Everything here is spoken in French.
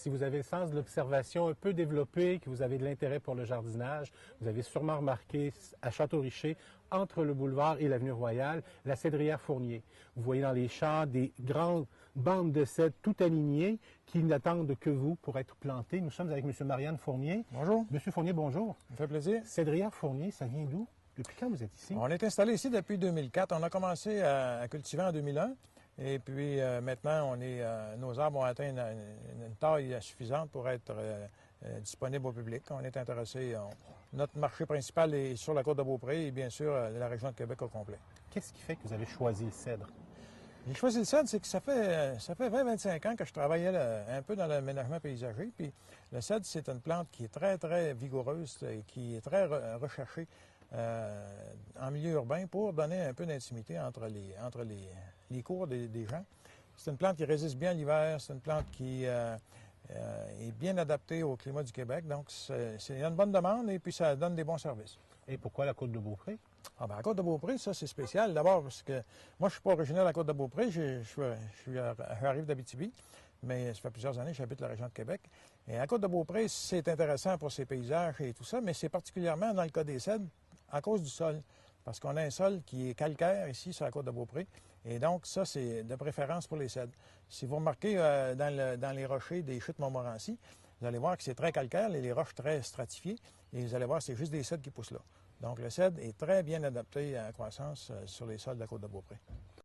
si vous avez le sens de l'observation un peu développé, que vous avez de l'intérêt pour le jardinage, vous avez sûrement remarqué à Château-Richer, entre le boulevard et l'avenue Royale, la cèdrière Fournier. Vous voyez dans les champs des grandes bandes de cèdres tout alignées qui n'attendent que vous pour être plantées. Nous sommes avec M. Marianne Fournier. Bonjour. M. Fournier, bonjour. Ça me fait plaisir. Cèdrière Fournier, ça vient d'où? Depuis quand vous êtes ici? On est installé ici depuis 2004. On a commencé à cultiver en 2001. Et puis maintenant, nos arbres ont atteint une taille suffisante pour être disponibles au public. On est intéressé. Notre marché principal est sur la côte de Beaupré et bien sûr la région de Québec au complet. Qu'est-ce qui fait que vous avez choisi le cèdre? J'ai choisi le cèdre, c'est que ça fait 20-25 ans que je travaillais un peu dans l'aménagement paysager. Puis le cèdre, c'est une plante qui est très, très vigoureuse et qui est très recherchée en milieu urbain pour donner un peu d'intimité entre les cours des gens. C'est une plante qui résiste bien à l'hiver, c'est une plante qui est bien adaptée au climat du Québec. Donc, il y a une bonne demande et puis ça donne des bons services. Et pourquoi la côte de Beaupré? Ah ben, la côte de Beaupré, ça, c'est spécial. D'abord, parce que moi, je suis pas originaire de la côte de Beaupré. J'arrive d'Abitibi, mais ça fait plusieurs années que j'habite la région de Québec. Et la côte de Beaupré, c'est intéressant pour ses paysages et tout ça, mais c'est particulièrement dans le cas des cèdres à cause du sol. Parce qu'on a un sol qui est calcaire ici sur la côte de Beaupré. Et donc, ça, c'est de préférence pour les cèdres. Si vous remarquez dans les rochers des chutes Montmorency, vous allez voir que c'est très calcaire, les roches très stratifiées. Et vous allez voir, c'est juste des cèdres qui poussent là. Donc, le cèdre est très bien adapté à la croissance sur les sols de la côte de Beaupré.